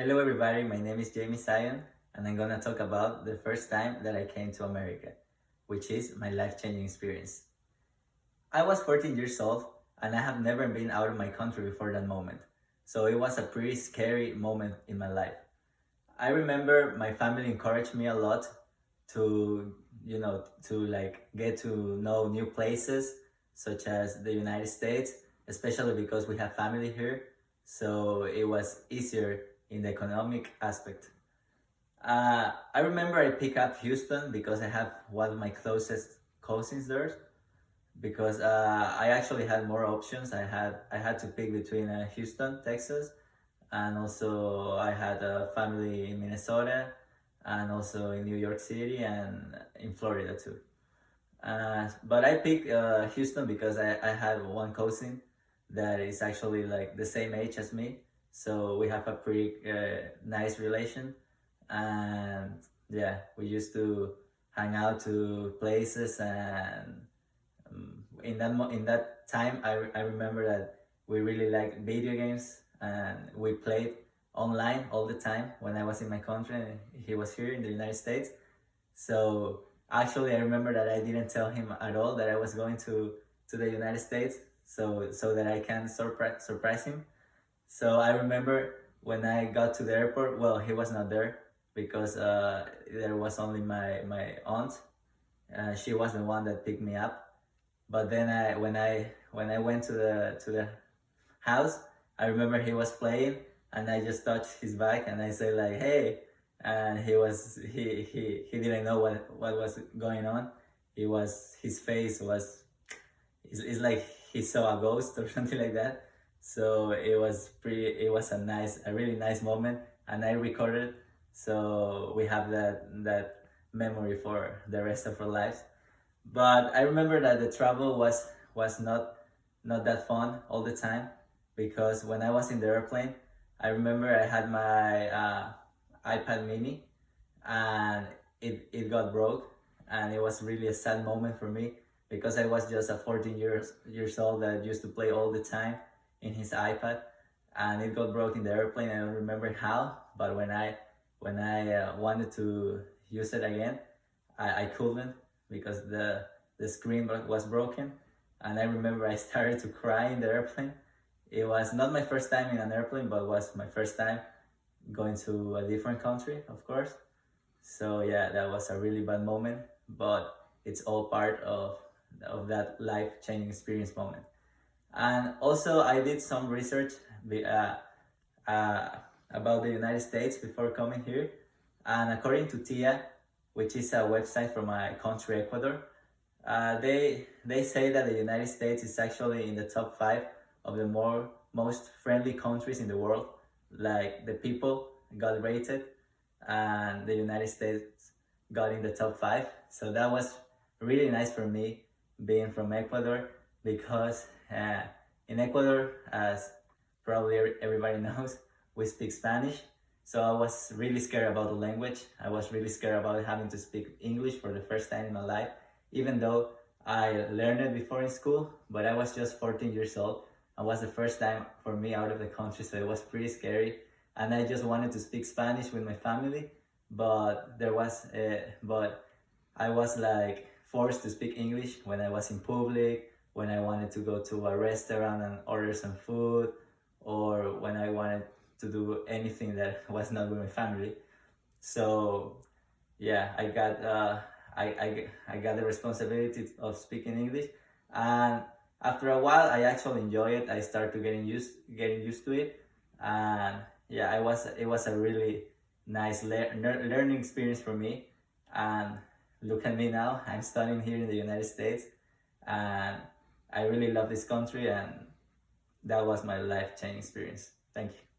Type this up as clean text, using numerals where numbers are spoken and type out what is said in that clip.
Hello everybody, my name is Jamie Sion and I'm gonna talk about the first time that I came to America, which is my life-changing experience. I was 14 years old and I have never been out of my country before that moment, so it was a pretty scary moment in my life. I remember my family encouraged me a lot to, to get to know new places such as the United States, especially because we have family here, so it was easier in the economic aspect. I remember I picked up Houston because I have one of my closest cousins there. Because I actually had more options. I had to pick between Houston, Texas, and also I had a family in Minnesota, and also in New York City and in Florida too. But I picked Houston because I had one cousin that is actually like the same age as me, so we have a pretty nice relation, and yeah, we used to hang out to places, and in that time I remember that we really liked video games and we played online all the time when I was in my country and he was here in the United States. So actually, I remember that I didn't tell him at all that I was going to the United States, so that I can surprise him. So I remember when I got to the airport. Well, he was not there because there was only my aunt. She was the one that picked me up. But then when I went to the house, I remember he was playing, and I just touched his back and I said like, "Hey," and he didn't know what was going on. His face was, it's like he saw a ghost or something like that. So it was a really nice moment, and I recorded, so we have that memory for the rest of our lives. But I remember that the travel was not that fun all the time, because when I was in the airplane, I remember I had my iPad mini, and it got broke, and it was really a sad moment for me because I was just a 14 years old that used to play all the time in his iPad, and it got broke in the airplane. I don't remember how, but when I wanted to use it again, I couldn't, because the screen was broken, and I remember I started to cry in the airplane. It was not my first time in an airplane, but was my first time going to a different country, of course. So yeah, that was a really bad moment, but it's all part of that life-changing experience moment. And also, I did some research uh, about the United States before coming here, and according to TIA, which is a website from my country, Ecuador, they say that the United States is actually in the top five of the most friendly countries in the world. Like, the people got rated, and the United States got in the top five. So that was really nice for me, being from Ecuador, because in Ecuador, as probably everybody knows, we speak Spanish. So I was really scared about the language. I was really scared about having to speak English for the first time in my life, even though I learned it before in school, but I was just 14 years old. It was the first time for me out of the country, so it was pretty scary. And I just wanted to speak Spanish with my family, but I was like forced to speak English when I was in public, when I wanted to go to a restaurant and order some food, or when I wanted to do anything that was not with my family. So yeah, I got the responsibility of speaking English, and after a while, I actually enjoy it. I started getting used to it, and yeah, it was a really nice learning experience for me. And look at me now, I'm studying here in the United States, and I really love this country, and that was my life changing experience. Thank you.